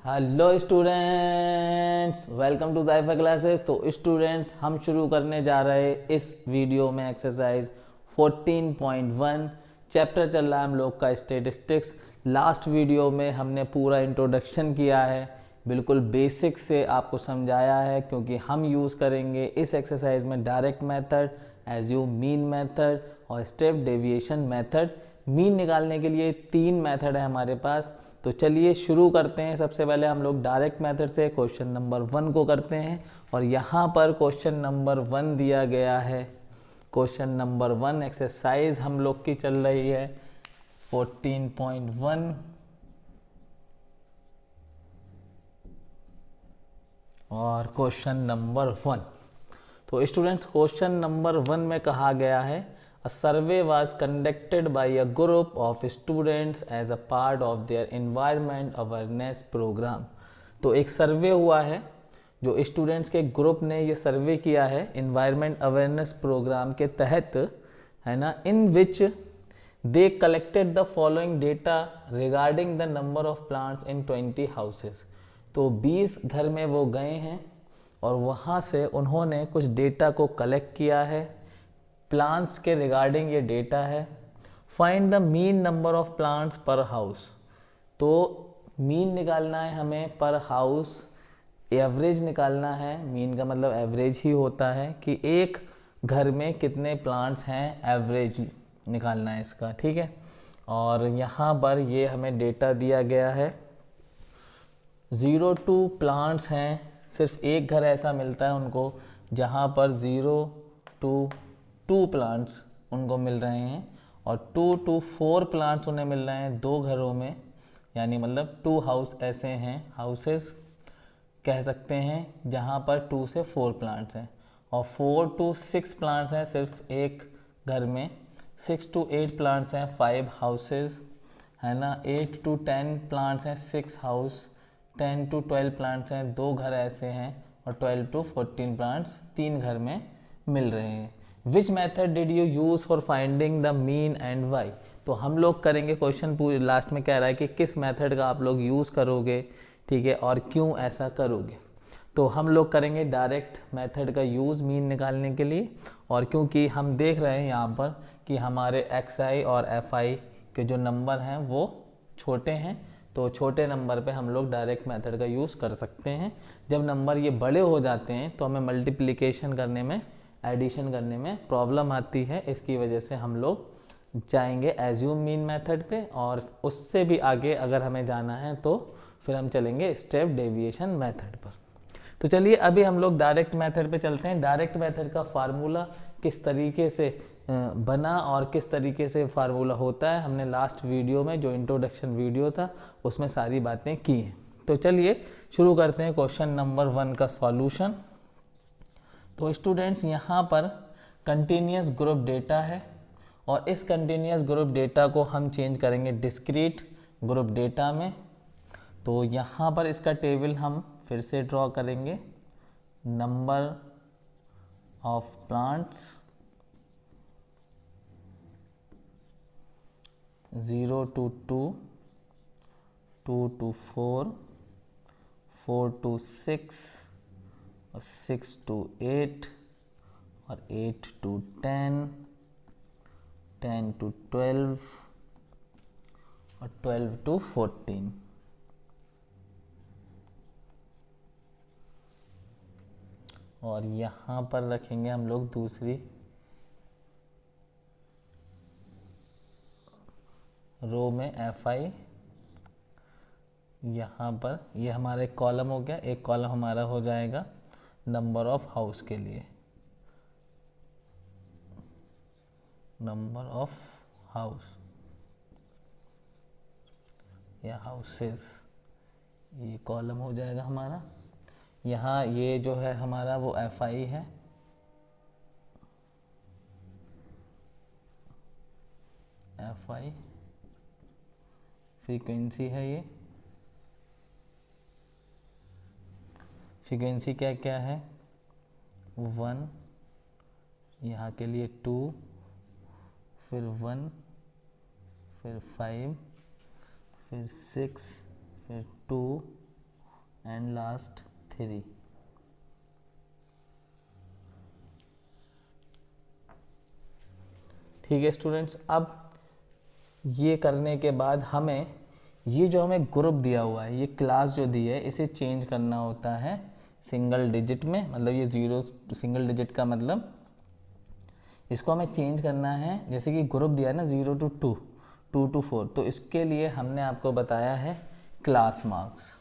Hello students, welcome to जायफा classes. तो students, हम शुरू करने जा रहे हैं इस वीडियो में एक्सरसाइज 14.1। चैप्टर चल रहा है हम लोग का स्टैटिस्टिक्स। लास्ट वीडियो में हमने पूरा इंट्रोडक्शन किया है, बिल्कुल बेसिक से आपको समझाया है, क्योंकि हम यूज़ करेंगे इस एक्सरसाइज में direct method, assume mean method और स्टेप डेविएशन मेथड। मीन निकालने के लिए 3 मेथड है हमारे पास। तो चलिए शुरू करते हैं। सबसे पहले हम लोग डायरेक्ट मेथड से क्वेश्चन नंबर 1 को करते हैं। और यहाँ पर क्वेश्चन नंबर 1 दिया गया है। क्वेश्चन नंबर 1 एक्सरसाइज हम लोग की चल रही है 14.1। और क्वेश्चन नंबर 1, तो स्टूडेंट्स क्वेश्चन नंबर 1 में कहा गया है A survey was conducted by a group of students as a part of their environment awareness program। तो एक सर्वे हुआ है, जो स्टूडेंट्स के ग्रुप ने ये सर्वे किया है इन्वायरमेंट अवेयरनेस प्रोग्राम के तहत, है ना। In which they collected the following data regarding the number of plants in 20 houses. तो 20 घर में वो गए हैं और वहाँ से उन्होंने कुछ डेटा को कलेक्ट किया है। प्लांट्स के रिगार्डिंग ये डेटा है। Find the mean number of plants पर हाउस। तो मीन निकालना है हमें पर हाउस, एवरेज निकालना है। मीन का मतलब एवरेज ही होता है कि एक घर में कितने प्लांट्स हैं, एवरेज निकालना है इसका, ठीक है। और यहाँ पर ये हमें डेटा दिया गया है 0 to प्लांट्स हैं। सिर्फ एक घर ऐसा मिलता है उनको जहाँ पर 0 to 2 प्लांट्स उनको मिल रहे हैं, और 2 to 4 प्लांट्स उन्हें मिल रहे हैं 2 घरों में, यानी मतलब 2 हाउस ऐसे हैं, हाउसेस कह सकते हैं, जहाँ पर 2 से 4 प्लांट्स हैं। और 4 to 6 प्लांट्स हैं सिर्फ एक घर में। 6 to 8 प्लांट्स हैं 5 हाउसेस, है ना। 8 to 10 प्लांट्स हैं 6 हाउस। 10 to 12 प्लांट्स हैं 2 घर ऐसे हैं। और 12 to 14 प्लांट्स 3 घर में मिल रहे हैं। Which method did you use for finding the mean and y. तो हम लोग करेंगे, क्वेश्चन पूरे लास्ट में कह रहा है कि किस मेथड का आप लोग यूज़ करोगे, ठीक है, और क्यों ऐसा करोगे। तो हम लोग करेंगे डायरेक्ट मेथड का यूज़ मीन निकालने के लिए। और क्योंकि हम देख रहे हैं यहाँ पर कि हमारे XI और FI के जो नंबर हैं वो छोटे हैं, तो छोटे नंबर पे हम लोग डायरेक्ट मेथड का यूज़ कर सकते हैं। जब नंबर ये बड़े हो जाते हैं तो हमें मल्टीप्लिकेशन करने में, एडिशन करने में प्रॉब्लम आती है। इसकी वजह से हम लोग जाएंगे एज्यूम मीन मेथड पे, और उससे भी आगे अगर हमें जाना है तो फिर हम चलेंगे स्टेप डेविएशन मेथड पर। तो चलिए अभी हम लोग डायरेक्ट मेथड पे चलते हैं। डायरेक्ट मेथड का फार्मूला किस तरीके से बना और किस तरीके से फार्मूला होता है, हमने लास्ट वीडियो में जो इंट्रोडक्शन वीडियो था उसमें सारी बातें की हैं। तो चलिए शुरू करते हैं क्वेश्चन नंबर 1 का सॉल्यूशन। तो स्टूडेंट्स यहाँ पर कंटिन्यूस ग्रुप डेटा है, और इस कंटिन्यूस ग्रुप डेटा को हम चेंज करेंगे डिस्क्रीट ग्रुप डेटा में। तो यहाँ पर इसका टेबल हम फिर से ड्रॉ करेंगे। Number of plants 0 to 2, 2 to 4, 4 to 6, और 6 to 8, और 8 to 10, 10 to 12, और 12 to 14। और यहाँ पर रखेंगे हम लोग दूसरी रो में FI। यहाँ पर ये हमारा एक कॉलम हो गया, एक कॉलम हमारा हो जाएगा नंबर ऑफ हाउस के लिए, नंबर ऑफ हाउस या हाउसेस, ये कॉलम हो जाएगा हमारा। यहाँ ये जो है हमारा वो FI है, FI फ्रीक्वेंसी है। ये फ्रीक्वेंसी क्या क्या है, 1, यहाँ के लिए 2, फिर 1, फिर 5, फिर 6, फिर 2, एंड लास्ट 3। ठीक है स्टूडेंट्स, अब ये करने के बाद हमें ये जो हमें ग्रुप दिया हुआ है, ये क्लास जो दी है, इसे चेंज करना होता है सिंगल डिजिट में। मतलब ये जीरो सिंगल डिजिट का मतलब इसको हमें चेंज करना है। जैसे कि ग्रुप दिया है ना 0 to 2, 2 to 4, तो इसके लिए हमने आपको बताया है क्लास मार्क्स।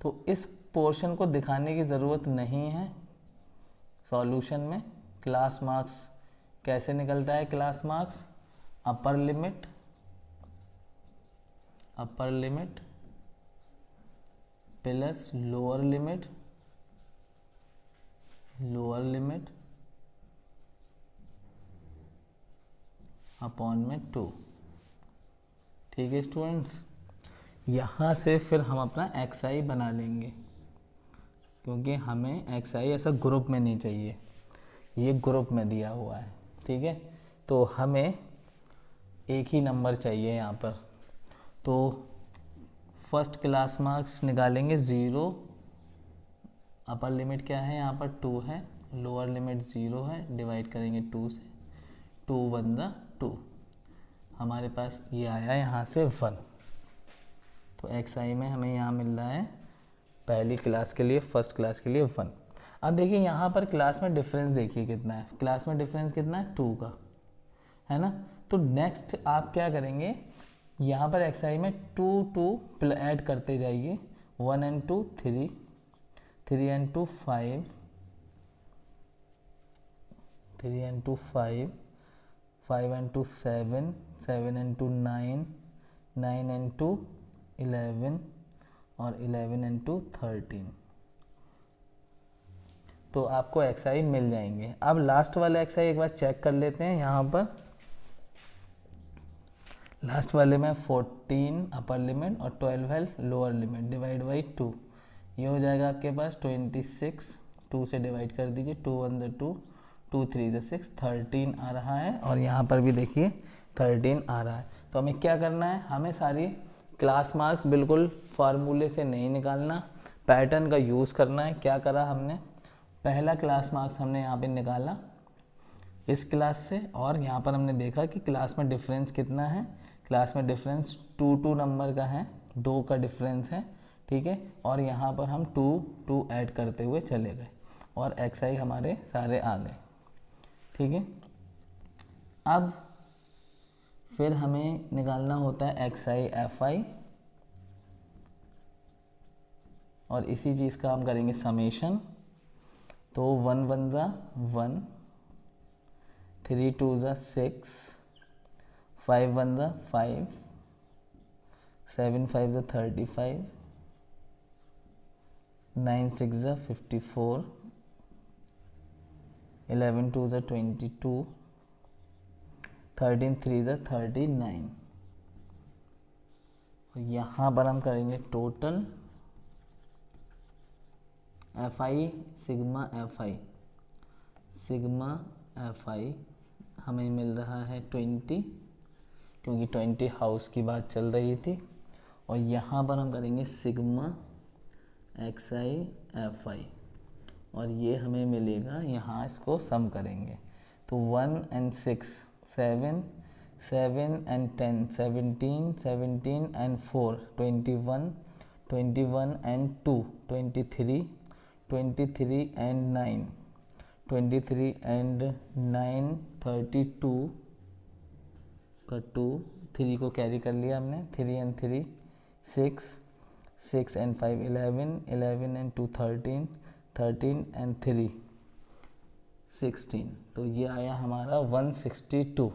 तो इस पोर्शन को दिखाने की ज़रूरत नहीं है सॉल्यूशन में। क्लास मार्क्स कैसे निकलता है? Class marks upper limit plus lower limit upon में 2। ठीक है स्टूडेंट्स, यहाँ से फिर हम अपना XI बना लेंगे, क्योंकि हमें XI ऐसा ग्रुप में नहीं चाहिए, ये ग्रुप में दिया हुआ है। ठीक है, तो हमें एक ही नंबर चाहिए यहाँ पर। तो फर्स्ट क्लास मार्क्स निकालेंगे 0, अपर लिमिट क्या है यहाँ पर 2 है, लोअर लिमिट 0 है, डिवाइड करेंगे 2 से, 2 1 2, हमारे पास ये आया यहाँ से 1। तो XI में हमें यहाँ मिल रहा है पहली क्लास के लिए, फर्स्ट क्लास के लिए 1। अब देखिए यहाँ पर क्लास में डिफरेंस देखिए कितना है, क्लास में डिफरेंस कितना है 2 का, है ना। तो नेक्स्ट आप क्या करेंगे, यहाँ पर XI में 2 2 ऐड करते जाइए, 1 and 2 3, 3 and 2 5, 3 and 2 5, 5 and 2 7, 7 and 2 9, 9 and 2 11 और 11 and 2 13। तो आपको XI मिल जाएंगे। अब लास्ट वाले XI एक बार चेक कर लेते हैं। यहाँ पर लास्ट वाले में 14 अपर लिमिट और 12 है लोअर लिमिट, डिवाइड बाई 2, ये हो जाएगा आपके पास 26। 2 से डिवाइड कर दीजिए, 2 1 2, 2 3 6, 13 आ रहा है। और यहाँ पर भी देखिए 13 आ रहा है। तो हमें क्या करना है, हमें सारी क्लास मार्क्स बिल्कुल फार्मूले से नहीं निकालना, पैटर्न का यूज़ करना है। क्या करा हमने, पहला क्लास मार्क्स हमने यहाँ पे निकाला इस क्लास से, और यहाँ पर हमने देखा कि क्लास में डिफरेंस कितना है, क्लास में डिफरेंस 2 2 नंबर का है, 2 का डिफरेंस है। ठीक है, और यहाँ पर हम 2 2 ऐड करते हुए चले गए और XI हमारे सारे आ गए। ठीक है, अब फिर हमें निकालना होता है XI FI, और इसी चीज़ का हम करेंगे समेशन। तो 1 1 1, 3 2 6, 5 1 5, 7 5 35, 9 6 54, 11 2 22, 13 3 39। और यहाँ पर हम करेंगे टोटल FI सिग्मा FI हमें मिल रहा है 20, क्योंकि 20 हाउस की बात चल रही थी। और यहाँ पर हम करेंगे सिग्मा XI FI, और ये हमें मिलेगा, यहाँ इसको सम करेंगे तो 1 and 6 7, 7 and 10 17, 17 and 4 21, 21 and 2 23, 23 and 9, 23 and 9 32 का 2, 3 को कैरी कर लिया हमने, 3 and 3 6, 6 and 5 11, 11 and 2 13, 13 and 3 16। तो ये आया हमारा 162।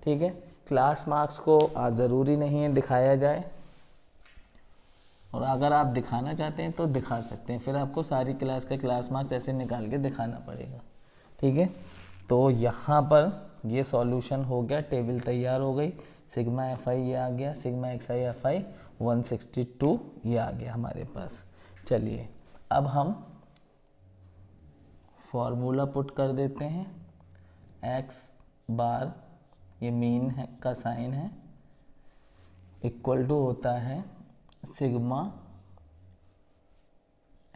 ठीक है, क्लास मार्क्स को ज़रूरी नहीं है दिखाया जाए, और अगर आप दिखाना चाहते हैं तो दिखा सकते हैं, फिर आपको सारी क्लास का क्लास मार्क्स ऐसे निकाल के दिखाना पड़ेगा। ठीक है, तो यहाँ पर ये सॉल्यूशन हो गया, टेबल तैयार हो गई, सिग्मा FI ये आ गया, सिग्मा XI FI 162 ये आ गया हमारे पास। चलिए अब हम फॉर्मूला पुट कर देते हैं। x बार, ये मीन है का साइन है, इक्वल टू होता है sigma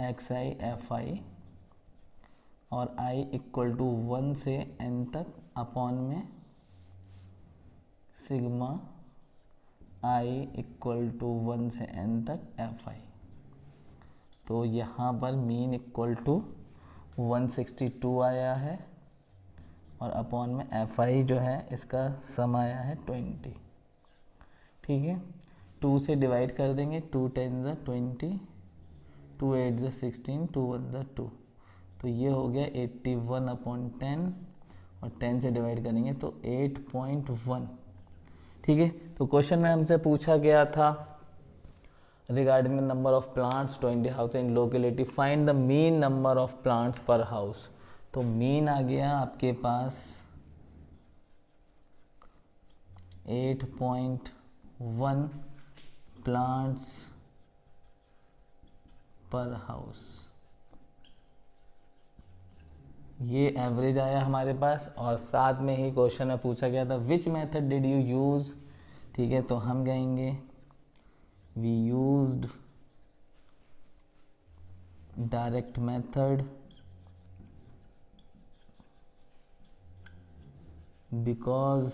x i f i और आई इक्वल टू 1 से एन तक अपॉन में सिग्मा आई इक्वल टू 1 से एन तक एफ आई। तो यहाँ पर मीन इक्वल टू 162 आया है और अपॉन में एफ आई जो है इसका सम आया है 20। ठीक है, 2 से डिवाइड कर देंगे, 2 10 ज़ा 20, 2 8 ज़ा 16, 2 1 ज़ा 2, तो ये हो गया 81/10 और 10 से डिवाइड करेंगे तो 8.1। ठीक है, तो क्वेश्चन में हमसे पूछा गया था regarding the number of plants 20 house in locality, find the mean number of plants पर हाउस। तो मीन आ गया आपके पास 8.1 प्लांट्स पर हाउस, ये एवरेज आया हमारे पास। और साथ में ही क्वेश्चन में पूछा गया था which method did you use. ठीक है, तो हम कहेंगे we used direct method because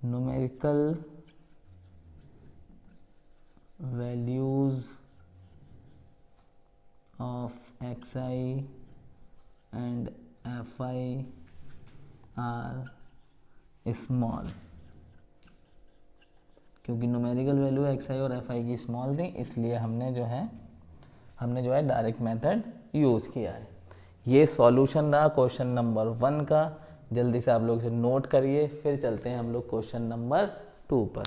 numerical values of xi and fi are small, क्योंकि न्यूमेरिकल वैल्यू xi और fi की स्मॉल थी, इसलिए हमने जो है डायरेक्ट मेथड यूज़ किया है। ये सॉल्यूशन रहा क्वेश्चन नंबर 1 का। जल्दी से आप लोग इसे नोट करिए, फिर चलते हैं हम लोग क्वेश्चन नंबर 2 पर।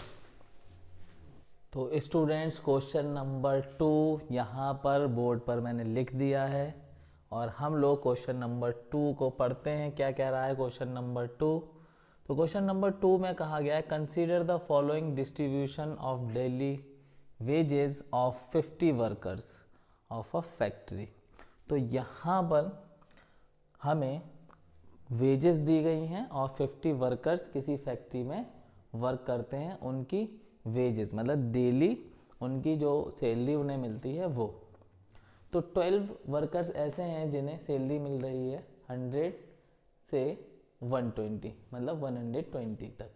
तो स्टूडेंट्स क्वेश्चन नंबर 2 यहाँ पर बोर्ड पर मैंने लिख दिया है और हम लोग क्वेश्चन नंबर 2 को पढ़ते हैं। क्या कह रहा है क्वेश्चन नंबर 2? तो क्वेश्चन नंबर 2 में कहा गया है consider the following distribution of daily wages of 50 workers of a factory. तो यहाँ पर हमें वेजेस दी गई हैं और 50 वर्कर्स किसी फैक्ट्री में वर्क करते हैं, उनकी वेजेस मतलब डेली उनकी जो सैलरी उन्हें मिलती है वो। तो 12 वर्कर्स ऐसे हैं जिन्हें सैलरी मिल रही है 100 से 120 मतलब 120 तक।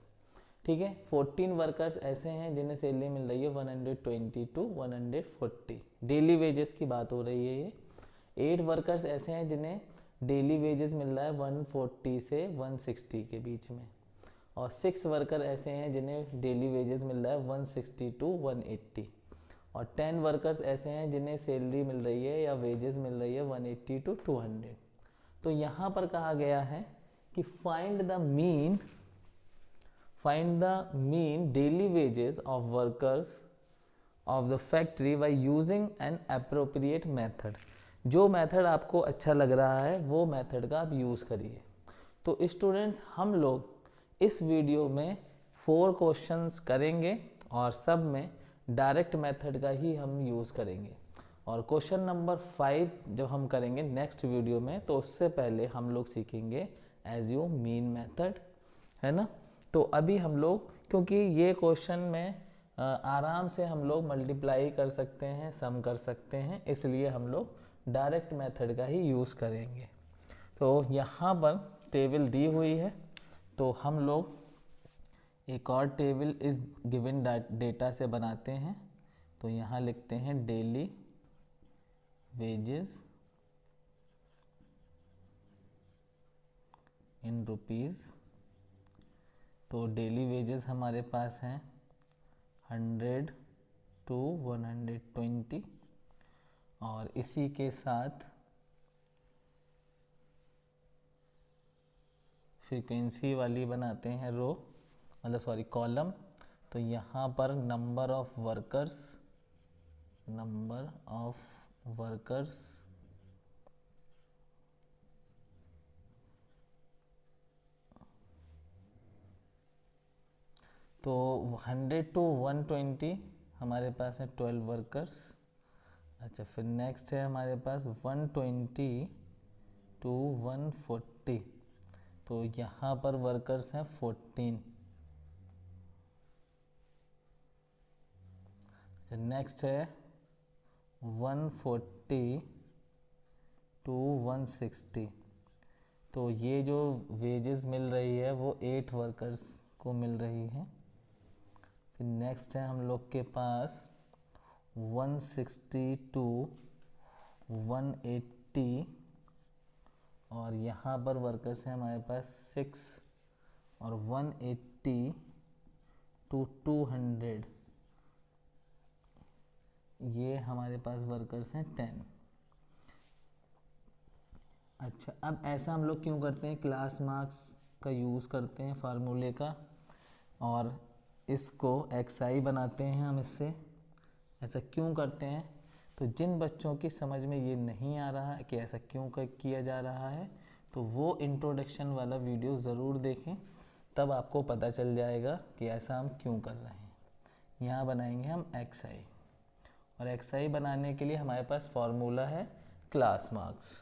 ठीक है, 14 वर्कर्स ऐसे हैं जिन्हें सैलरी मिल रही है 120 टू 140, डेली वेजेस की बात हो रही है ये। 8 वर्कर्स ऐसे हैं जिन्हें डेली वेजेस मिल रहा है 140 से 160 के बीच में, और 6 वर्कर ऐसे हैं जिन्हें डेली वेजेस मिल रहा है 160 टू 180, और 10 वर्कर्स ऐसे हैं जिन्हें सैलरी मिल रही है या वेजेस मिल रही है 180 टू 200। तो यहाँ पर कहा गया है कि find the mean daily wages of workers of the factory by using N appropriate method. जो मेथड आपको अच्छा लग रहा है वो मेथड का आप यूज़ करिए। तो स्टूडेंट्स हम लोग इस वीडियो में 4 क्वेश्चंस करेंगे और सब में डायरेक्ट मेथड का ही हम यूज़ करेंगे, और क्वेश्चन नंबर 5 जब हम करेंगे नेक्स्ट वीडियो में तो उससे पहले हम लोग सीखेंगे एज यू मीन मेथड, है ना। तो अभी हम लोग, क्योंकि ये क्वेश्चन में आराम से हम लोग मल्टीप्लाई कर सकते हैं, सम कर सकते हैं, इसलिए हम लोग डायरेक्ट मेथड का ही यूज़ करेंगे। तो यहाँ पर टेबल दी हुई है, तो हम लोग एक और टेबल इस गिवन डेटा से बनाते हैं। तो यहाँ लिखते हैं डेली वेजेस इन रुपीज़। तो डेली वेजेस हमारे पास हैं 100 टू 120, और इसी के साथ फ्रीक्वेंसी वाली बनाते हैं रो, मतलब सॉरी कॉलम। तो यहाँ पर नंबर ऑफ वर्कर्स तो 100 टू 120 हमारे पास है 12 वर्कर्स। अच्छा, फिर नेक्स्ट है हमारे पास 120 टू 140, तो यहाँ पर वर्कर्स हैं 14। नेक्स्ट है 140 to 160। तो ये जो वेजेस मिल रही है वो 8 वर्कर्स को मिल रही है। फिर नेक्स्ट है हम लोग के पास 160 to 180, और यहाँ पर वर्कर्स हैं हमारे पास 6, और 180 to 200 ये हमारे पास वर्कर्स हैं 10। अच्छा, अब ऐसा हम लोग क्यों करते हैं, क्लास मार्क्स का यूज़ करते हैं फार्मूले का, और इसको xi बनाते हैं हम इससे। ऐसा क्यों करते हैं, तो जिन बच्चों की समझ में ये नहीं आ रहा है कि ऐसा क्यों किया जा रहा है, तो वो इंट्रोडक्शन वाला वीडियो ज़रूर देखें, तब आपको पता चल जाएगा कि ऐसा हम क्यों कर रहे हैं। यहाँ बनाएंगे हम xi, और xi बनाने के लिए हमारे पास फॉर्मूला है क्लास मार्क्स।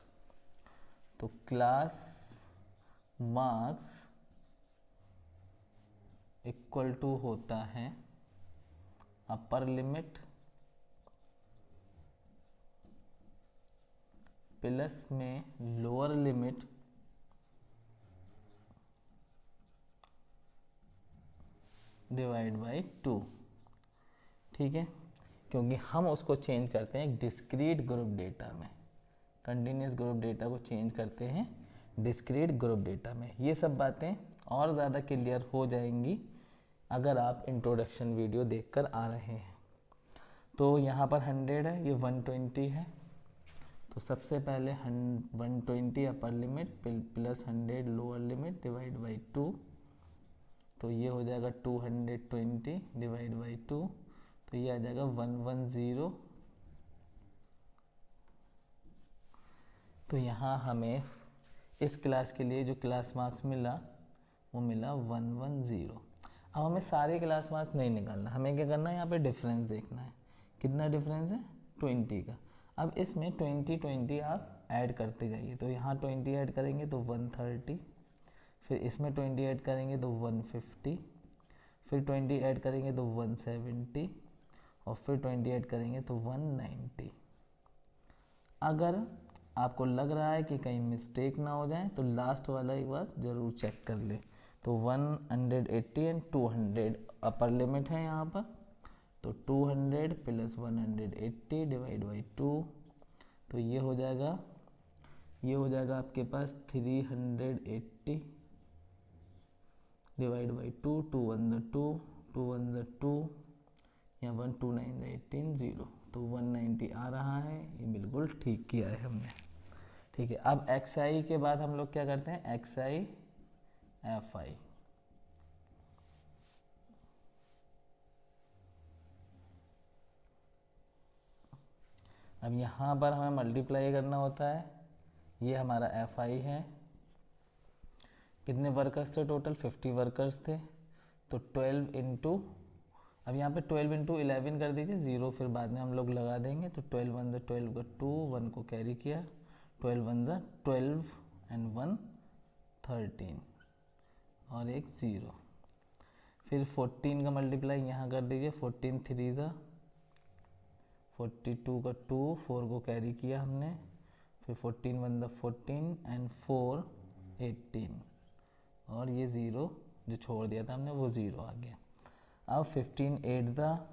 तो क्लास मार्क्स इक्वल टू होता है अपर लिमिट प्लस में लोअर लिमिट डिवाइड बाई 2। ठीक है, क्योंकि हम उसको चेंज करते हैं डिस्क्रीट ग्रुप डेटा में, कंटिन्यूस ग्रुप डेटा को चेंज करते हैं डिस्क्रीट ग्रुप डेटा में। ये सब बातें और ज़्यादा क्लियर हो जाएंगी अगर आप इंट्रोडक्शन वीडियो देखकर आ रहे हैं। तो यहाँ पर 100 है, ये 120 है, तो सबसे पहले 120 upper limit plus 100 lower limit divide by 2, तो ये हो जाएगा 220 डिवाइड बाई 2, तो ये आ जाएगा 110। तो यहाँ हमें इस क्लास के लिए जो क्लास मार्क्स मिला वो मिला 110। अब हमें सारे क्लास मार्क्स नहीं निकालना, हमें क्या करना है, यहाँ पे डिफरेंस देखना है। कितना डिफरेंस है, 20 का। अब इसमें 20 आप ऐड करते जाइए, तो यहाँ 20 ऐड करेंगे तो 130, फिर इसमें 20 ऐड करेंगे तो 150, फिर 20 ऐड करेंगे तो 170, और फिर 20 ऐड करेंगे तो 190। अगर आपको लग रहा है कि कहीं मिस्टेक ना हो जाए तो लास्ट वाला एक बार ज़रूर चेक कर ले। तो 180 एंड 200 अपर लिमिट है यहाँ पर, तो 200 प्लस 180 डिवाइड बाई 2, तो ये हो जाएगा आपके पास 380 डिवाइड बाई 2, 2 1 2, 2 1 2, या 1 2 9 18 0, तो 190 आ रहा है। ये बिल्कुल ठीक किया है हमने। ठीक है, अब xi के बाद हम लोग क्या करते हैं, xi fi। अब यहाँ पर हमें मल्टीप्लाई करना होता है, ये हमारा fi है। कितने वर्कर्स थे टोटल, 50 वर्कर्स थे, तो 12 इंटू, अब यहाँ पे 12 इंटू 11 कर दीजिए, 0 फिर बाद में हम लोग लगा देंगे, तो 12 1 12 का 2, 1 को कैरी किया, 12 1 12 एंड 1 13 और एक 0। फिर 14 का मल्टीप्लाई यहाँ कर दीजिए, 14 3 ज़ा 42 का 2, 4 को कैरी किया हमने, फिर 14 1 14 एंड 4 18, और ये 0 जो छोड़ दिया था हमने वो 0 आ गया। अब 15 8 दा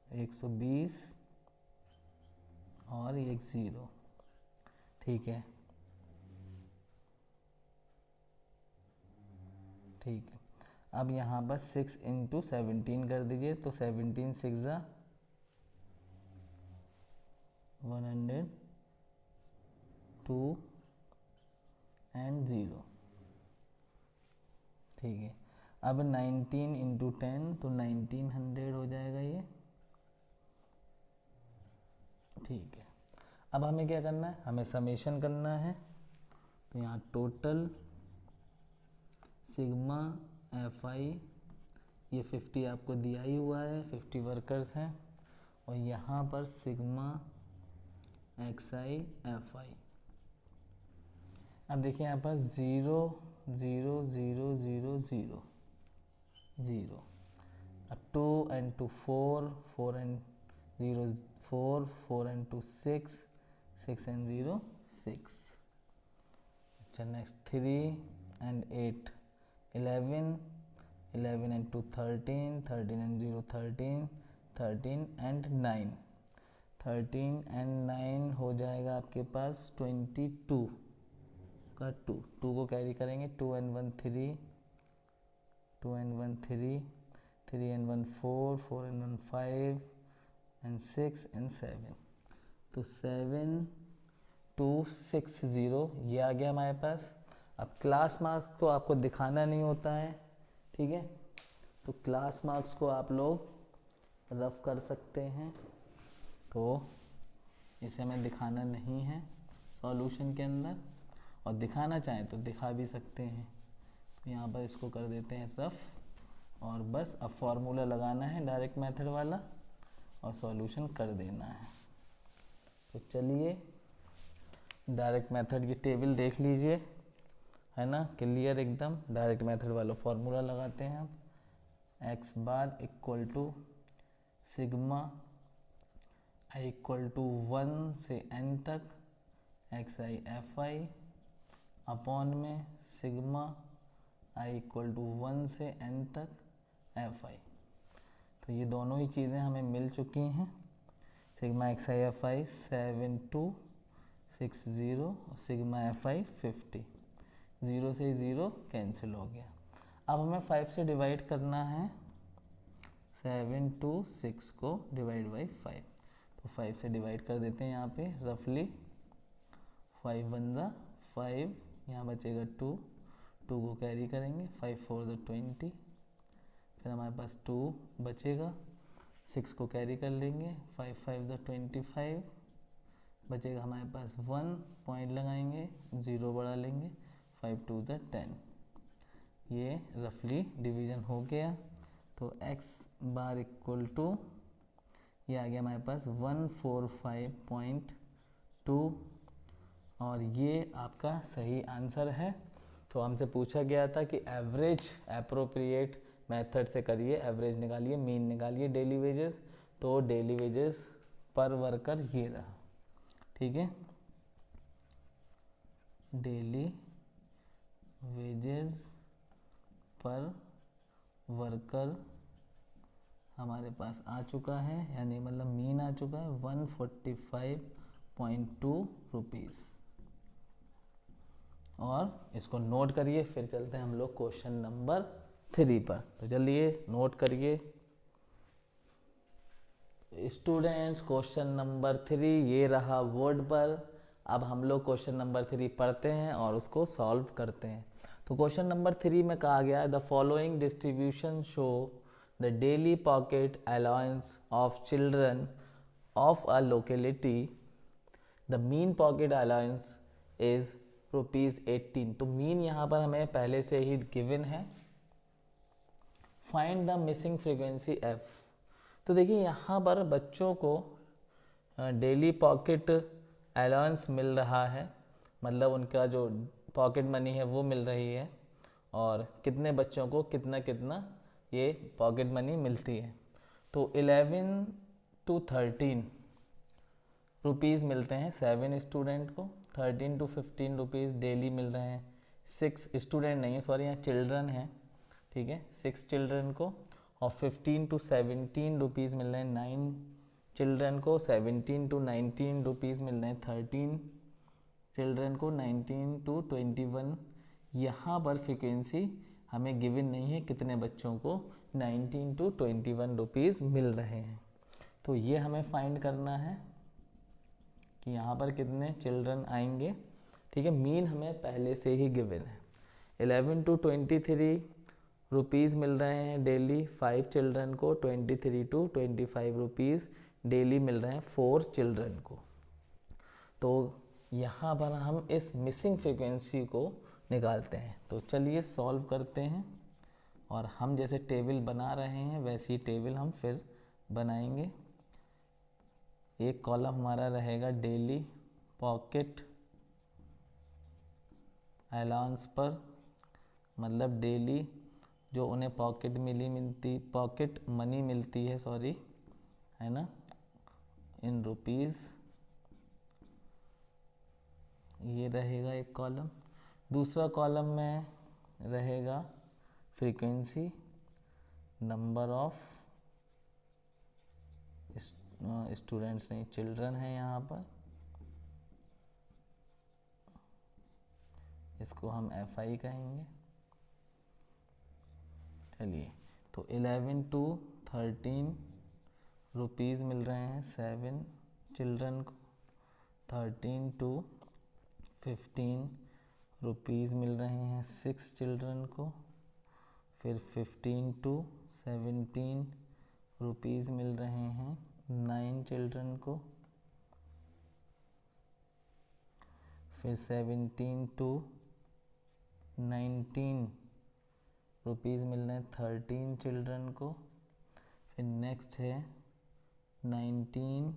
120 और एक 0। ठीक है, ठीक है। अब यहाँ पर 6 इंटू 17 कर दीजिए, तो 17 6 ज़ा 102 एंड 0। ठीक है, अब 19 इंटू 10, तो 1900 हो जाएगा ये। ठीक है, अब हमें क्या करना है, हमें समेशन करना है। तो यहाँ टोटल सिग्मा fi, ये 50 आपको दिया ही हुआ है, 50 वर्कर्स हैं, और यहाँ पर सिग्मा xi fi। अब देखिए यहाँ पर 0 0 0 0 0 0, अब 2 and 2 4, 4 and 0 4, 4 and 2 6, 6 and 0 6. अच्छा next 3 and 8 11, 11 and 2 13, 13 and 0 13, 13 and 9, 13 and 9 हो जाएगा आपके पास 22 का 2 को कैरी करेंगे 2 and 1 3, 2 and 1 3, 3 and 1 4, 4 and 1 5 and 6 and 7. तो 7 2 6 0 ये आ गया हमारे पास। अब क्लास मार्क्स को आपको दिखाना नहीं होता है, ठीक है, तो क्लास मार्क्स को आप लोग रफ कर सकते हैं, तो इसे हमें दिखाना नहीं है सॉल्यूशन के अंदर, और दिखाना चाहें तो दिखा भी सकते हैं। तो यहाँ पर इसको कर देते हैं रफ, और बस अब फॉर्मूला लगाना है डायरेक्ट मेथड वाला और सॉल्यूशन कर देना है। तो चलिए डायरेक्ट मेथड की टेबल देख लीजिए, है ना, क्लियर एकदम। डायरेक्ट मेथड वाला फॉर्मूला लगाते हैं हम, x bar equal to sigma i equal to 1 से n तक x i f i upon में सिग्मा आई इक्वल टू 1 से n तक एफ आई। तो ये दोनों ही चीज़ें हमें मिल चुकी हैं। सिग्मा एक्स आई एफ आई 7260 और सिग्मा एफ आई 50, 0 से 0 कैंसिल हो गया। अब हमें 5 से डिवाइड करना है 726 को डिवाइड बाई 5, तो 5 से डिवाइड कर देते हैं यहाँ पे रफली, 5 बन जा 5, यहाँ बचेगा 2, 2 को कैरी करेंगे 5 4 द 20, फिर हमारे पास 2 बचेगा, 6 को कैरी कर लेंगे 5 5 द 25, बचेगा हमारे पास 1 पॉइंट लगाएंगे 0 बढ़ा लेंगे 5 2 द 10, ये रफली डिवीजन हो गया। तो x बार इक्वल टू ये आ गया हमारे पास 145.2 और ये आपका सही आंसर है। तो हमसे पूछा गया था कि एवरेज एप्रोप्रिएट मेथड से करिए, एवरेज निकालिए, मीन निकालिए डेली वेजेस, तो डेली वेजेस पर वर्कर ये रहा, ठीक है, डेली वेजेस पर वर्कर हमारे पास आ चुका है, यानी मतलब मीन आ चुका है 145.2 रुपीज़। और इसको नोट करिए, फिर चलते हैं हम लोग क्वेश्चन नंबर 3 पर। तो चलिए नोट करिए स्टूडेंट्स, क्वेश्चन नंबर 3 ये रहा बोर्ड पर। अब हम लोग क्वेश्चन नंबर 3 पढ़ते हैं और उसको सॉल्व करते हैं। तो क्वेश्चन नंबर 3 में कहा गया है the following distribution show the daily pocket allowance of children of a locality, the mean pocket allowance is ₹18। तो मीन यहाँ पर हमें पहले से ही गिवन है। Find the missing frequency F. तो देखिए यहाँ पर बच्चों को डेली पॉकेट अलाउंस मिल रहा है, मतलब उनका जो पॉकेट मनी है वो मिल रही है, और कितने बच्चों को कितना कितना ये पॉकेट मनी मिलती है। तो 11 to 13 रुपीज़ मिलते हैं 7 स्टूडेंट को, 13 to 15 रुपीज़ डेली मिल रहे हैं 6 स्टूडेंट नहीं है, सॉरी यहाँ चिल्ड्रन हैं, ठीक है, 6 चिल्ड्रन को, और 15 to 17 रुपीज़ मिल रहे हैं 9 चिल्ड्रन को, 17 to 19 रुपीज़ मिल रहे हैं 13 चिल्ड्रन को, 19 to 21। यहाँ पर फ्रिक्वेंसी हमें गिवन नहीं है कितने बच्चों को 19 to 21 रुपीज़ मिल रहे हैं। तो ये हमें फाइंड करना है कि यहाँ पर कितने चिल्ड्रन आएंगे, ठीक है। मीन हमें पहले से ही गिवन है। 11 to 23 रुपीज़ मिल रहे हैं डेली 5 चिल्ड्रन को, 23 to 25 रुपीज़ डेली मिल रहे हैं 4 चिल्ड्रन को। तो यहाँ पर हम इस मिसिंग फ्रीक्वेंसी को निकालते हैं। तो चलिए सॉल्व करते हैं, और हम जैसे टेबल बना रहे हैं वैसी टेबल हम फिर बनाएंगे। एक कॉलम हमारा रहेगा डेली पॉकेट अलाउंस पर, मतलब डेली जो उन्हें पॉकेट मनी मिलती है, सॉरी, है ना, इन रुपीज़, ये रहेगा एक कॉलम। दूसरा कॉलम में रहेगा फ्रीक्वेंसी, नंबर ऑफ स्टूडेंट्स नहीं, चिल्ड्रन है यहाँ पर, इसको हम FI कहेंगे। चलिए, तो 11 to 13 रुपीज़ मिल रहे हैं 7 चिल्ड्रन को, 13 to 15 रुपीज़ मिल रहे हैं 6 चिल्ड्रन को, फिर 15 to 17 रुपीज़ मिल रहे हैं 9 चिल्ड्रन को, फिर 17 to 19 रुपीज़ मिल रहे हैं 13 चिल्ड्रन को, फिर नेक्स्ट है 19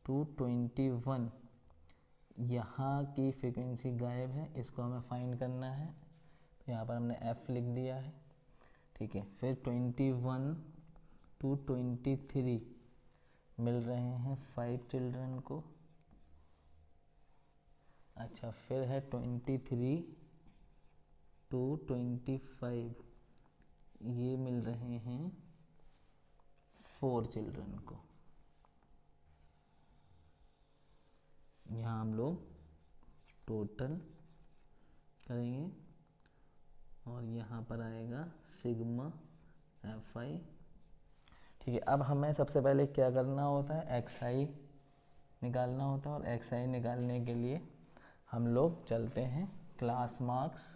to 21। यहाँ की फ्रीक्वेंसी गायब है, इसको हमें फाइंड करना है, तो यहाँ पर हमने F लिख दिया है, ठीक है। फिर 21 to 23 मिल रहे हैं 5 चिल्ड्रन को। अच्छा, फिर है 23 to 25, ये मिल रहे हैं 4 चिल्ड्रन को। यहाँ हम लोग टोटल करेंगे और यहाँ पर आएगा सिग्मा FI, ठीक है। अब हमें सबसे पहले क्या करना होता है, XI निकालना होता है, और XI निकालने के लिए हम लोग चलते हैं क्लास मार्क्स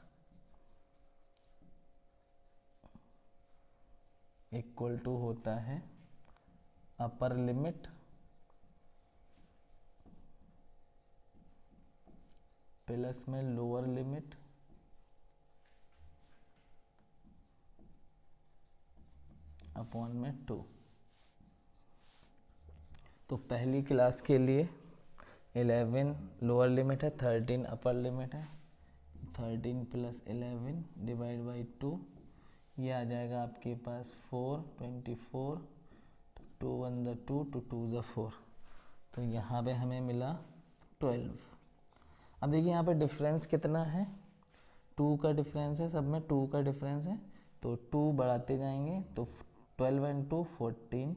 इक्वल टू होता है अपर लिमिट प्लस में लोअर लिमिट अपॉन में 2। तो पहली क्लास के लिए 11 लोअर लिमिट है, 13 अपर लिमिट है, 13 + 11 डिवाइड बाई 2, ये आ जाएगा आपके पास 4, 24, 2 1 ज़ा 2, 2 2 ज़ा 4, तो यहाँ पे हमें मिला 12। अब देखिए यहाँ पे डिफरेंस कितना है, 2 का डिफरेंस है, सब में 2 का डिफरेंस है, तो 2 बढ़ाते जाएंगे, तो 12 and 2 14,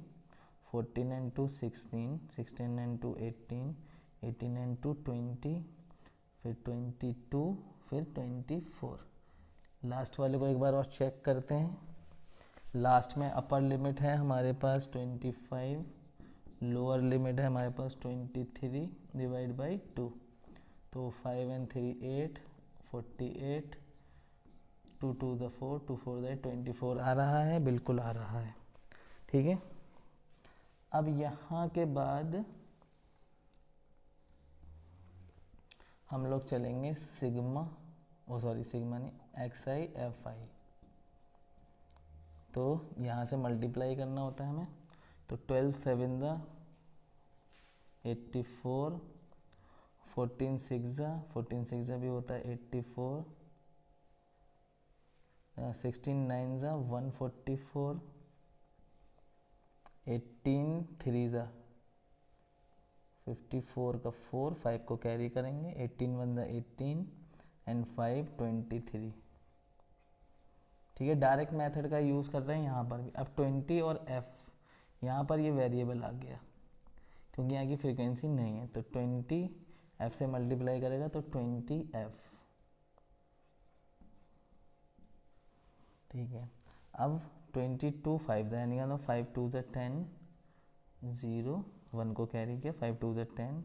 14 and 2 16, 16 and 2 18, 18 and 2 20, फिर 22, फिर 24। लास्ट वाले को एक बार और चेक करते हैं। लास्ट में अपर लिमिट है हमारे पास 25, लोअर लिमिट है हमारे पास 23 डिवाइड बाई 2, तो 5 and 3 8, 48, 2 2 ज़ा 4, 2 4 ज़ा 24 आ रहा है, बिल्कुल आ रहा है, ठीक है। अब यहाँ के बाद हम लोग चलेंगे सिग्मा नहीं, XI FI, तो यहाँ से मल्टीप्लाई करना होता है हमें, तो 12 7 ज़ा 84, 14 6 ज़ा भी होता है 84, 16 9 ज़ा 144, 18 3 ज़ा 54 का 4, 5 को कैरी करेंगे, 18 1 ज़ा 18 एंड 5 23, ठीक है। डायरेक्ट मेथड का यूज़ कर रहे हैं यहाँ पर भी। अब 20 और F, यहाँ पर ये वेरिएबल आ गया क्योंकि यहाँ की फ्रीक्वेंसी नहीं है, तो 20 F से मल्टीप्लाई करेगा तो 20F, ठीक है। अब 22 5 ज़ा निकालो, 5 2 ज़ा 10, 0 1 को कैरी किया, 5 2 ज़ा 10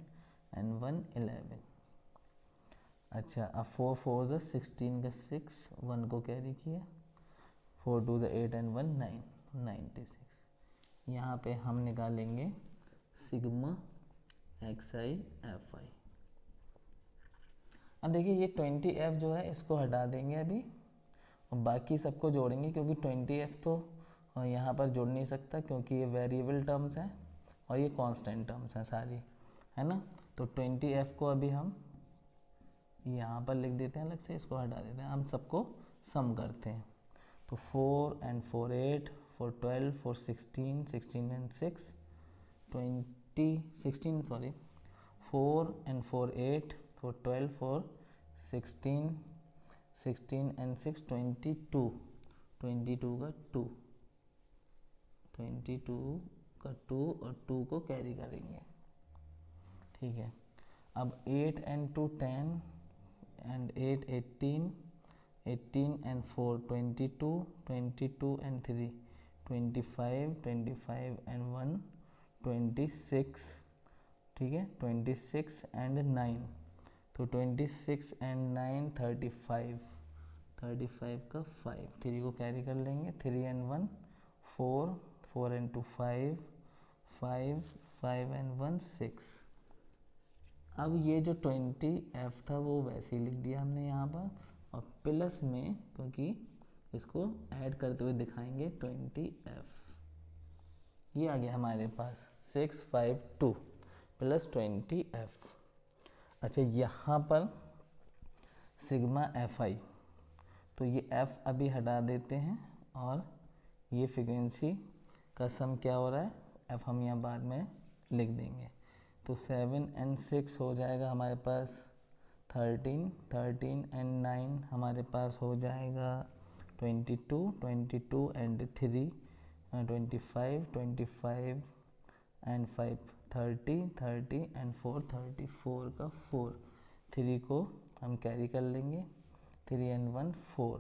एंड 1 11। अच्छा, अब 4 4 ज़ा 16 का 6, 1 को कैरी किया, 4 2 ज़ा 8 एंड 1 9, 96। यहाँ पे हम निकालेंगे सिग्मा XI FI। अब देखिए ये 20F जो है इसको हटा देंगे अभी, और बाकी सबको जोड़ेंगे, क्योंकि 20F तो यहाँ पर जोड़ नहीं सकता क्योंकि ये वेरिएबल टर्म्स हैं और ये कांस्टेंट टर्म्स हैं सारी, है ना। तो 20F को अभी हम यहाँ पर लिख देते हैं अलग से, इसको हटा देते हैं, हम सबको सम करते हैं। तो 4 and 4 8, 4 12, 4 16, 16 and 6 20, 16 sorry, 4 and 4 8, 4 12, 4 16, 16 and 6 22, 22 का 2, 22 का 2 और 2 को कैरी करेंगे, ठीक है। अब 8 and 2 10 and 8 18, 18 and 4 22, 22 and 3 25, 25 and 1 26, ठीक है। 26 and 9, तो 26 and 9 35, 35 का 5, 3 को कैरी कर लेंगे, 3 and 1 4, 4 and 2 5, 5, 5 and 1 6। अब ये जो 20f था वो वैसे ही लिख दिया हमने यहाँ पर, और प्लस में क्योंकि इसको ऐड करते हुए दिखाएंगे 20f, ये आ गया हमारे पास 652 प्लस 20f। अच्छा, यहाँ पर सिग्मा एफ आई, तो ये f अभी हटा देते हैं और ये फ्रीक्वेंसी का सम क्या हो रहा है, f हम यहाँ बाद में लिख देंगे। तो 7 and 6 हो जाएगा हमारे पास 13, 13 and 9 हमारे पास हो जाएगा 22, 22 and 3 25, 25 and 5 30, 30 and 4 34 का 4, 3 को हम कैरी कर लेंगे, 3 and 1 4,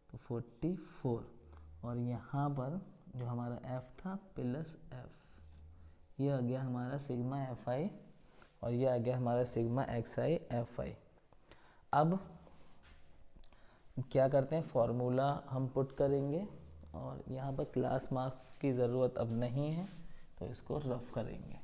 तो 44। और यहाँ पर जो हमारा f था प्लस f, ये आ गया हमारा सिग्मा एफ आई, और ये आ गया हमारा सिग्मा एक्स आई एफ आई। अब क्या करते हैं, फॉर्मूला हम पुट करेंगे, और यहाँ पर क्लास मार्क्स की ज़रूरत अब नहीं है तो इसको रफ करेंगे।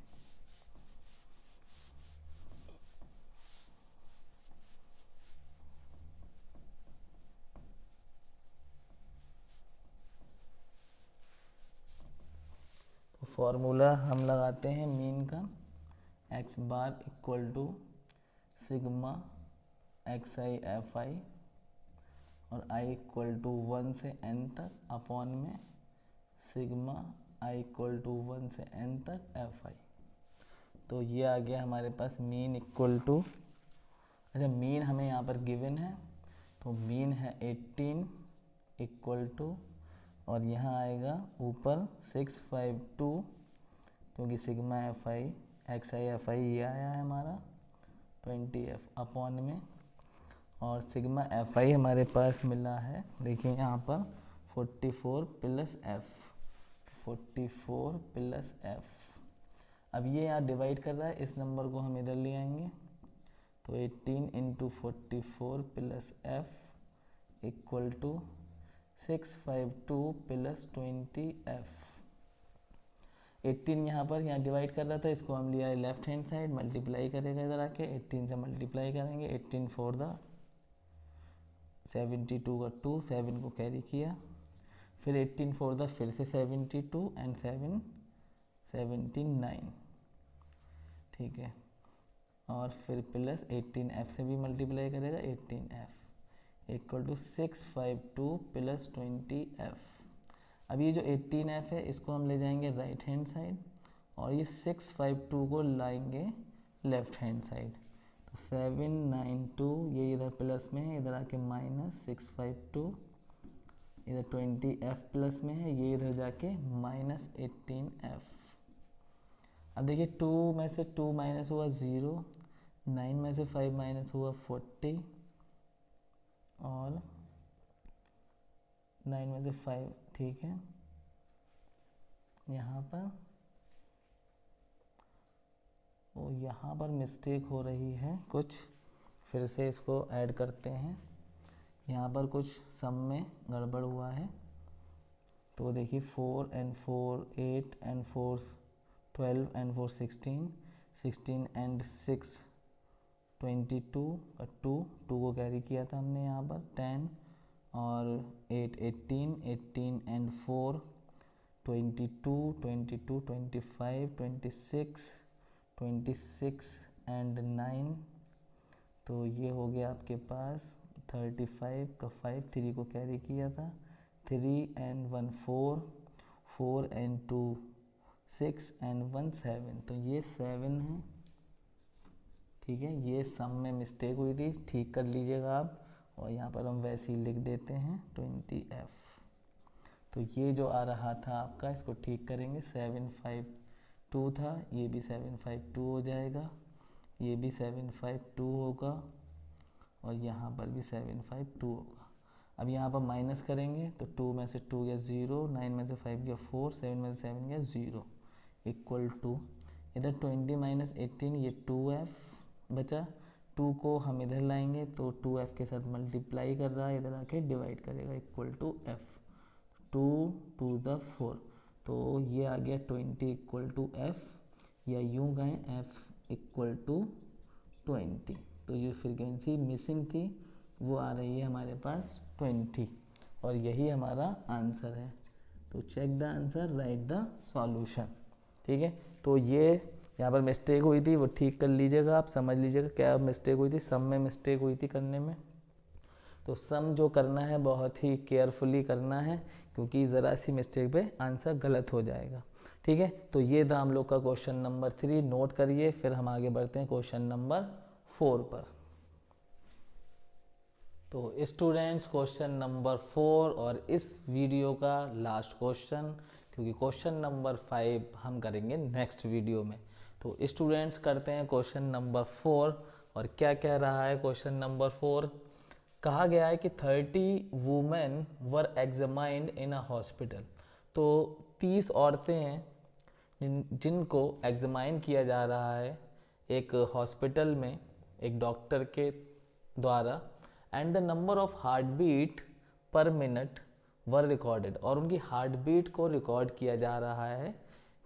तो फॉर्मूला हम लगाते हैं मीन का, x bar equal to sigma x i f i, और आई इक्वल टू 1 से n तक अपॉन में सिग्मा आई इक्वल टू 1 से n तक एफ आई। तो ये आ गया हमारे पास मीन इक्वल टू, अच्छा मीन हमें यहाँ पर गिवन है, तो मीन है 18 इक्वल टू, और यहाँ आएगा ऊपर 652, क्योंकि sigma F I x i f आई ये आया है हमारा 20f अपॉन में, और सिग्मा एफ आई हमारे पास मिला है, देखिए यहाँ पर 44 प्लस एफ, 44 प्लस एफ। अब ये यहाँ डिवाइड कर रहा है, इस नंबर को हम इधर ले आएंगे, तो 18 into 44 plus f equal to 652 plus 20f। 18 यहाँ पर यहाँ डिवाइड कर रहा था, इसको हम लिया है लेफ्ट हैंड साइड, मल्टीप्लाई करेगा इधर आके, 18 से मल्टीप्लाई करेंगे, 18 फोर द 72 का 2, 7 को कैरी किया, फिर 18 फोर द फिर से 72 एंड 7 79, ठीक है। और फिर प्लस 18f से भी मल्टीप्लाई करेगा, 18f equal to 652 plus 20f। अब ये जो 18f है इसको हम ले जाएंगे राइट हैंड साइड, और ये 652 को लाएंगे लेफ्ट हैंड साइड, तो 792 ये इधर प्लस में है, इधर आके माइनस 652, इधर 20f प्लस में है, ये इधर जाके माइनस 18f। अब देखिए 2 में से 2 माइनस हुआ 0, 9 में से 5 माइनस हुआ 40, और 9 में से 5, ठीक है। यहाँ पर वो यहाँ पर मिस्टेक हो रही है कुछ, फिर से इसको ऐड करते हैं, यहाँ पर कुछ सम में गड़बड़ हुआ है। तो देखिए 4 and 4 8 and 4 12 and 4 16, 16 and 6 22 का 2 को कैरी किया था हमने यहाँ पर 10, और 8 18, 18 and 4 22, 22 25 26, 26 and 9, तो ये हो गया आपके पास 35 का 5, 3 को कैरी किया था 3 and 1 4, 4 and 2 6 and 1 7, तो ये 7 है। ठीक है, ये सम में मिस्टेक हुई थी, ठीक कर लीजिएगा आप। और यहाँ पर हम वैसे ही लिख देते हैं 20F। तो ये जो आ रहा था आपका, इसको ठीक करेंगे, 752 था, ये भी 752 हो जाएगा, ये भी 752 होगा, और यहाँ पर भी 752 होगा। अब यहाँ पर माइनस करेंगे तो 2 में से 2 गया 0, 9 में से 5 गया 4, 7 में से 7 गया 0, इक्वल टू इधर 20 माइनस 18, ये 2F बचा। 2 को हम इधर लाएंगे तो 2F के साथ मल्टीप्लाई कर रहा है, इधर आके डिवाइड करेगा, equal to F। 2 to the 4, तो ये आ गया 20 इक्वल टू F, या यूँ कहें F इक्वल टू 20। तो जो फ्रीक्वेंसी मिसिंग थी वो आ रही है हमारे पास 20, और यही हमारा आंसर है। तो check the answer, write the solution. ठीक है, तो ये यहाँ पर मिस्टेक हुई थी, वो ठीक कर लीजिएगा, आप समझ लीजिएगा क्या मिस्टेक हुई थी। सम में मिस्टेक हुई थी करने में, तो सम जो करना है बहुत ही केयरफुली करना है, क्योंकि ज़रा सी मिस्टेक पे आंसर गलत हो जाएगा। ठीक है, तो ये था हम लोग का क्वेश्चन नंबर 3, नोट करिए, फिर हम आगे बढ़ते हैं क्वेश्चन नंबर 4 पर। तो स्टूडेंट्स, क्वेश्चन नंबर 4 और इस वीडियो का लास्ट क्वेश्चन, क्योंकि क्वेश्चन नंबर 5 हम करेंगे नेक्स्ट वीडियो में। तो स्टूडेंट्स, करते हैं क्वेश्चन नंबर 4। और क्या कह रहा है क्वेश्चन नंबर 4? कहा गया है कि 30 women were examined in a hospital. तो 30 औरतें हैं जिनको एग्जामाइन किया जा रहा है एक हॉस्पिटल में, एक डॉक्टर के द्वारा, and the number of heart beat per minute were recorded, और उनकी हार्ट बीट को रिकॉर्ड किया जा रहा है।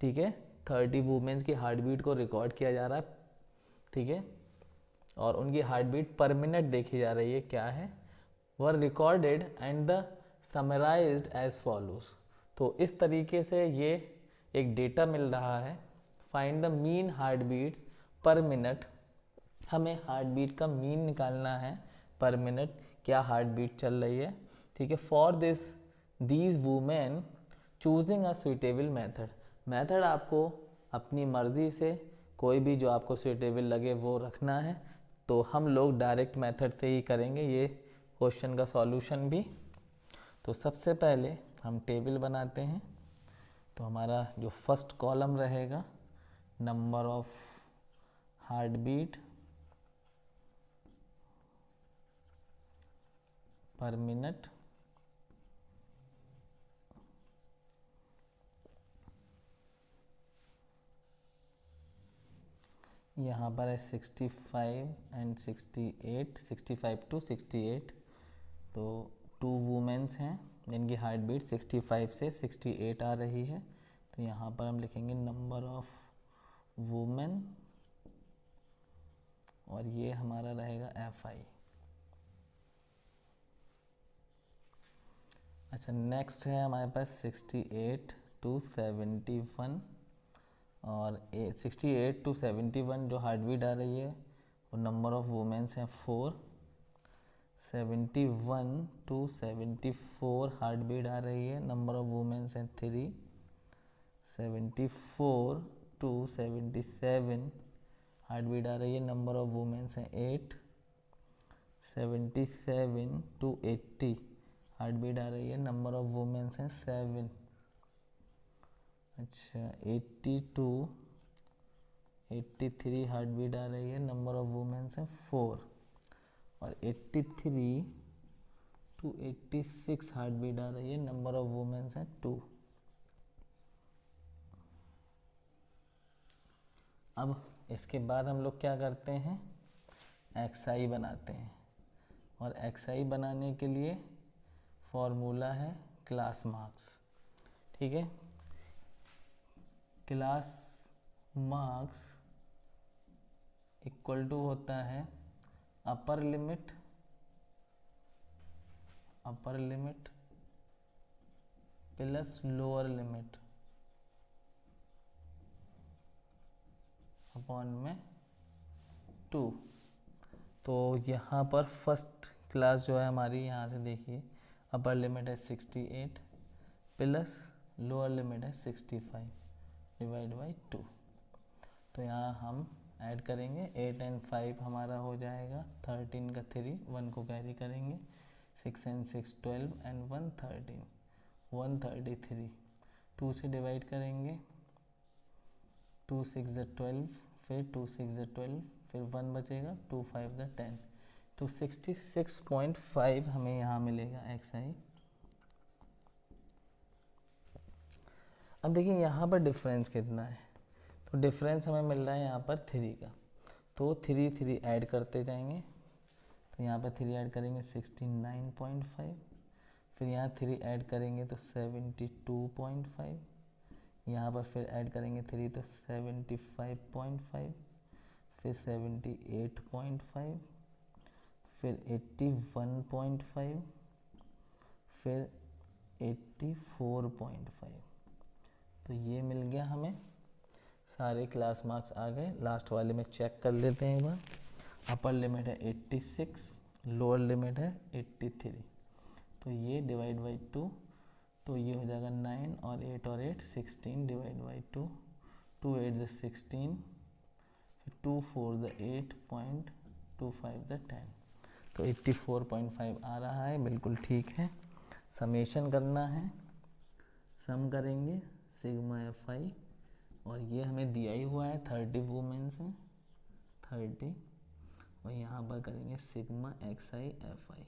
ठीक है, 30 वुमेन्स की हार्ट बीट को रिकॉर्ड किया जा रहा है। ठीक है, और उनकी हार्ट बीट पर मिनट देखी जा रही है, क्या है, were recorded and the summarised as follows. तो इस तरीके से ये एक डेटा मिल रहा है। Find the mean heart beats per minute, हमें हार्ट बीट का मीन निकालना है पर मिनट, क्या हार्ट बीट चल रही है। ठीक है, for these women choosing a suitable method आपको अपनी मर्जी से कोई भी जो आपको सुइटेबल लगे वो रखना है। तो हम लोग डायरेक्ट मेथड से ही करेंगे ये क्वेश्चन का सॉल्यूशन भी। तो सबसे पहले हम टेबल बनाते हैं। तो हमारा जो फर्स्ट कॉलम रहेगा, number of heart beat per minute, यहाँ पर है 65 एंड 68, 65 to 68। तो 2 वुमेन्स हैं जिनकी हार्ट बीट 65 से 68 आ रही है। तो यहाँ पर हम लिखेंगे नंबर ऑफ वुमेन, और ये हमारा रहेगा FI। अच्छा, नेक्स्ट है हमारे पास 68 to 71, और 68 to 71 जो हार्ट बीट आ रही है वो नंबर ऑफ वुमेन्स हैं 4। 71 to 74 हार्ट बीट आ रही है, नंबर ऑफ वुमेन्स हैं 3। 74 to 77 हार्ट बीट आ रही है, नंबर ऑफ वुमेन्स हैं 8। 77 to 80 हार्ट बीट आ रही है, नंबर ऑफ वुमेन्स हैं 7। अच्छा, 80 to 83 हार्ट बीट आ रही है, नंबर ऑफ वुमेन्स हैं 4। और 83 to 86 हार्ट बीट आ रही है, नंबर ऑफ वुमेन्स हैं 2। अब इसके बाद हम लोग क्या करते हैं, XI बनाते हैं। और XI बनाने के लिए फॉर्मूला है क्लास मार्क्स। ठीक है, क्लास मार्क्स इक्वल टू होता है upper limit plus lower limit upon में 2। तो यहाँ पर फर्स्ट क्लास जो है हमारी, यहाँ से देखिए अपर लिमिट है 68 प्लस लोअर लिमिट है 65 डिवाइड बाई 2। तो यहाँ हम ऐड करेंगे 8 एंड 5 हमारा हो जाएगा 13 का 3 1 को कैरी करेंगे 6 एंड 6 12 एंड 1 13 133 2 से डिवाइड करेंगे 2 6 12 फिर 2 6 12 फिर 1 बचेगा 2 5 10 तो 66.5 हमें यहाँ मिलेगा XI। अब देखिए यहाँ पर डिफरेंस कितना है, तो डिफरेंस हमें मिल रहा है यहाँ पर 3 का, तो 3 3 ऐड करते जाएंगे। तो यहाँ पर 3 ऐड करेंगे 69.5, फिर यहाँ 3 ऐड करेंगे तो 72.5, यहाँ पर फिर ऐड करेंगे 3 तो 75.5, फिर 78.5, फिर 81.5, फिर 84.5। तो ये मिल गया हमें, सारे क्लास मार्क्स आ गए। लास्ट वाले में चेक कर लेते हैं एक बार। अपर लिमिट है 86, लोअर लिमिट है 83, तो ये डिवाइड बाई 2, तो ये हो जाएगा 9 और 8 और 8 16 डिवाइड बाई 2, 2 8 16, फिर 2 4 8.25 10, तो 84.5 आ रहा है, बिल्कुल ठीक है। समेशन करना है, सम करेंगे सिग्मा FI, और ये हमें दिया ही हुआ है 30 वुमेन्स हैं 30, और यहाँ पर करेंगे सिग्मा XI FI।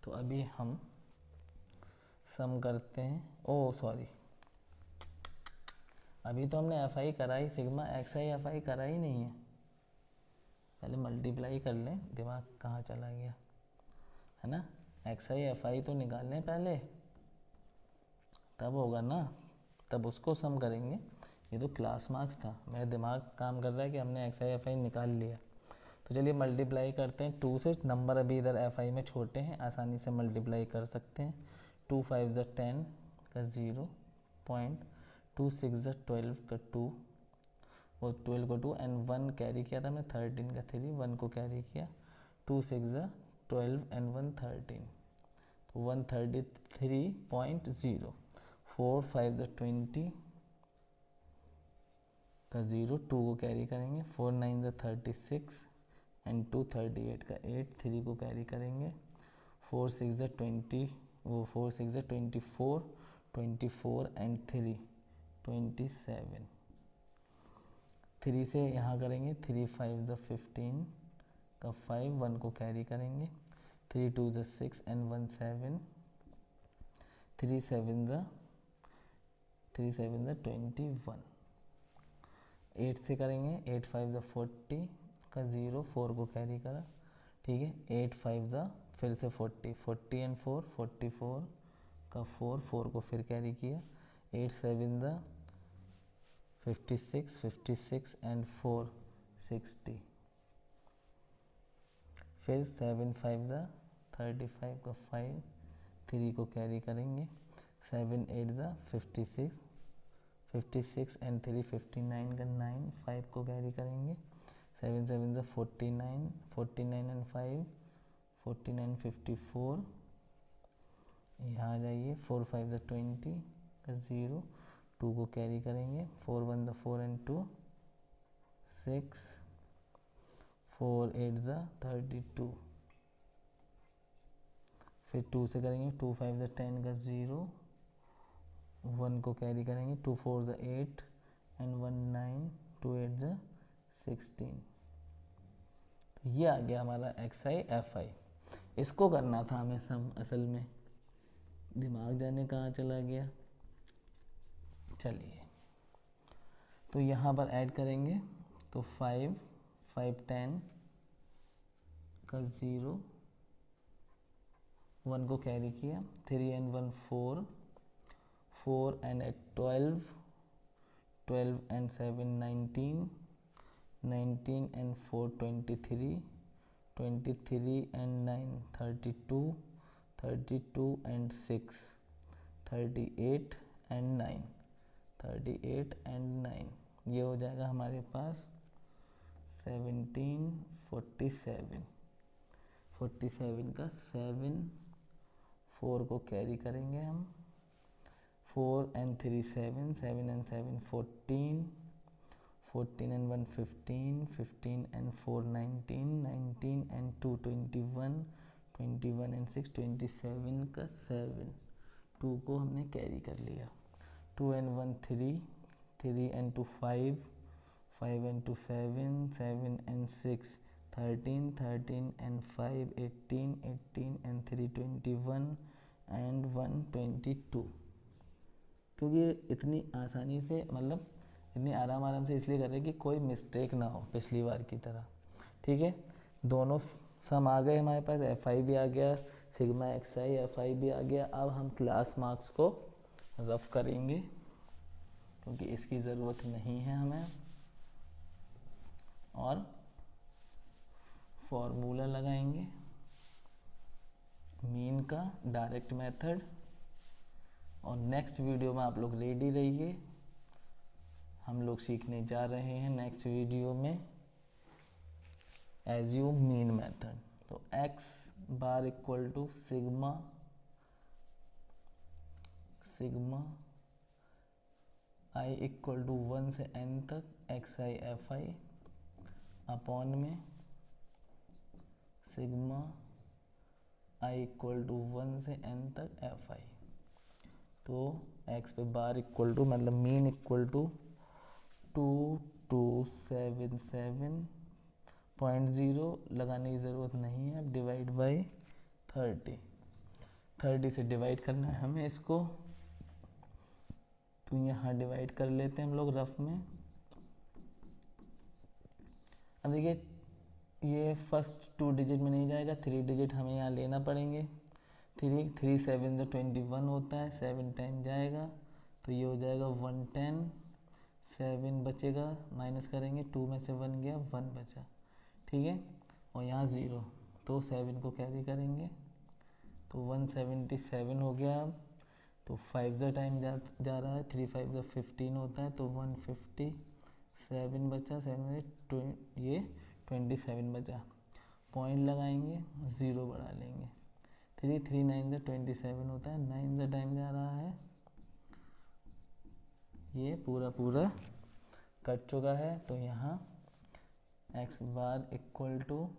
तो अभी हम सम करते हैं, ओ सॉरी, अभी तो हमने FI करा ही, सिग्मा XI FI करा ही नहीं है। पहले मल्टीप्लाई कर लें, दिमाग कहाँ चला गया, है ना। XI FI तो निकाल लें पहले, तब होगा ना, तब उसको सम करेंगे। ये तो क्लास मार्क्स था, मेरा दिमाग काम कर रहा है कि हमने XI FI निकाल लिया। तो चलिए मल्टीप्लाई करते हैं 2 से, नंबर अभी इधर FI में छोटे हैं, आसानी से मल्टीप्लाई कर सकते हैं। 2 5 10 का 0 पॉइंट, 2 6 12 का 2, और 12 को 2 एंड 1 कैरी किया था हमने, 13 का 3 1 को कैरी किया, 2 6 12 एंड 1 13, तो 133.0, 4 5 20 का 0 2 को कैरी करेंगे, 4 9 36 एंड 2 38 का 8 3 को कैरी करेंगे, 4 6 20, वो 4 6 24 24 एंड 3 27, 3 से यहाँ करेंगे 3 5 15 का 5 1 को कैरी करेंगे, 3 2 6 एंड 1 7, 3 7 21, 8 से करेंगे 8 5 40 का 0 4 को कैरी करा, ठीक है, 8 5 फिर से 40 40 एंड 4 44 का 4 4 को फिर कैरी किया, 8 7 56 56 एंड 4 60, फिर 7 5 35 का 5 3 को कैरी करेंगे, 7 8 56 56 एंड 3 59 का 9 5 को कैरी करेंगे, 7 7 49 49 एंड 5 49 54, यहाँ आ जाइए, 4 5 20 का 0 2 को कैरी करेंगे, 4 1 4 एंड 2 6, 4 8 32, फिर 2 से करेंगे 2 5 10 का 0 1 को कैरी करेंगे, 2 4 8 एंड 1 9 2 8 16, तो ये आ गया हमारा XI FI। इसको करना था हमें सम, असल में दिमाग जाने कहाँ चला गया। चलिए तो यहाँ पर ऐड करेंगे, तो 5 5 10 का 0 1 को कैरी किया, 3 and 1 4 4 and 8 12 12 and 7 19 19 and 4 23 23 and 9 32 32 and 6 38 and 9 38 and 9, ये हो जाएगा हमारे पास 1747 47 का 7, 4 को कैरी करेंगे हम, 4 and 3 7, 7 and 7 14, 14 and 1 15, 15 and 4 19, 19 and 2 21, 21 and 6 27 का 7, 2 को हमने कैरी कर लिया, 2 and 1 3, 3 and 2 5, 5 and 2 7, 7 and 6 13, 13 and 5 18, 18 and 3 21 and 1 22। क्योंकि इतनी आसानी से, मतलब इतनी आराम से इसलिए कर रहे हैं कि कोई मिस्टेक ना हो पिछली बार की तरह। ठीक है, दोनों सम आ गए हमारे पास, एफ आई भी आ गया, सिग्मा एक्स आई एफ आई भी आ गया। अब हम क्लास मार्क्स को रफ करेंगे क्योंकि इसकी ज़रूरत नहीं है हमें, और फॉर्मूला लगाएंगे मीन का, डायरेक्ट मेथड। और नेक्स्ट वीडियो में आप लोग रेडी रहिए, हम लोग सीखने जा रहे हैं नेक्स्ट वीडियो में एज्यूम मीन मेथड। तो x bar equal to sigma i equal to 1 से n तक x i f i upon में सिग्मा आई इक्वल टू 1 से n तक एफ आई। तो x पे बार इक्वल टू, मतलब मीन इक्वल टू 2277.0 लगाने की ज़रूरत नहीं है, अब डिवाइड बाई 30 से डिवाइड करना है हमें इसको। तो यहाँ डिवाइड कर लेते हैं हम लोग रफ में। अब देखिए ये फर्स्ट 2 डिजिट में नहीं जाएगा, 3 डिजिट हमें यहाँ लेना पड़ेंगे। 3 7 जो 21 होता है, 7 टाइम जाएगा तो ये हो जाएगा 110, 7 बचेगा, माइनस करेंगे, 2 में से 1 गया, 1 बचा। ठीक है, और यहाँ 0, तो 7 को कैरी करेंगे तो 177 हो गया। अब तो 5 ज़ा टाइम जा रहा है, 3 5 ज़ा 15 होता है, तो 150, 7 बचा, 7 ये 27 बचा। पॉइंट लगाएंगे, 0 बढ़ा लेंगे, 3 3 9 ज़ा 27 होता है, 9 ज़ा टाइम जा रहा है, ये पूरा कट चुका है। तो यहाँ x बार इक्वल टू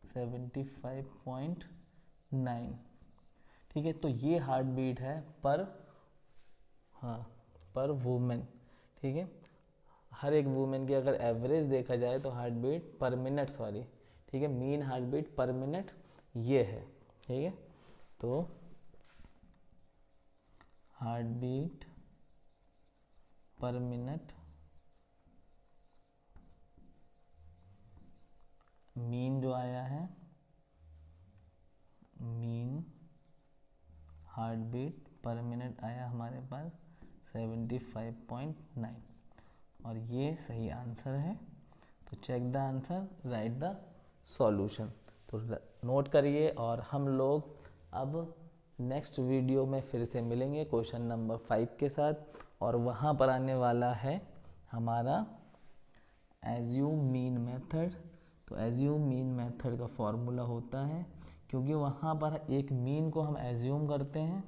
75.9। ठीक है, तो ये हार्ट बीट है पर वुमेन। ठीक है, हर एक वुमेन की अगर एवरेज देखा जाए तो heart beat per minute, sorry, ठीक है, mean heart beat per minute ये है। ठीक है, तो heart beat per minute mean जो आया है, mean heart beat per minute आया हमारे पास 75.9, और ये सही आंसर है। तो check the answer, write the solution. तो नोट करिए, और हम लोग अब नेक्स्ट वीडियो में फिर से मिलेंगे क्वेश्चन नंबर 5 के साथ, और वहाँ पर आने वाला है हमारा एज्यूम मीन मेथड। तो एज्यूम मीन मेथड का फॉर्मूला होता है, क्योंकि वहाँ पर एक मीन को हम एज्यूम करते हैं,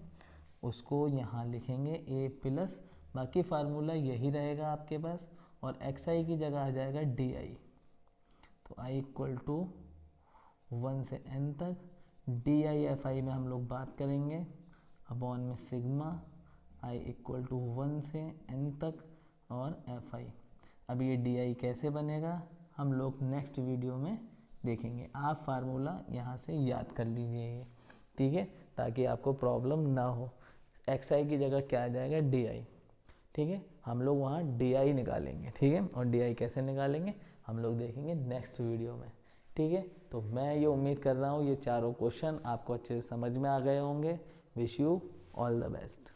उसको यहाँ लिखेंगे a प्लस, बाकी फार्मूला यही रहेगा आपके पास, और एक्स आई की जगह आ जाएगा डी आई। तो i इक्वल टू 1 से n तक डी आई एफ आई में हम लोग बात करेंगे अपॉन में सिग्मा i इक्वल टू 1 से n तक और एफ आई। अब ये डी आई कैसे बनेगा हम लोग नेक्स्ट वीडियो में देखेंगे। आप फार्मूला यहाँ से याद कर लीजिए, ठीक है, ताकि आपको प्रॉब्लम ना हो। एक्स आई की जगह क्या आ जाएगा डी आई। ठीक है, हम लोग वहाँ डी आई निकालेंगे। ठीक है, और डी आई कैसे निकालेंगे हम लोग देखेंगे नेक्स्ट वीडियो में। ठीक है, तो मैं ये उम्मीद कर रहा हूँ ये चारों क्वेश्चन आपको अच्छे से समझ में आ गए होंगे। Wish you all the best.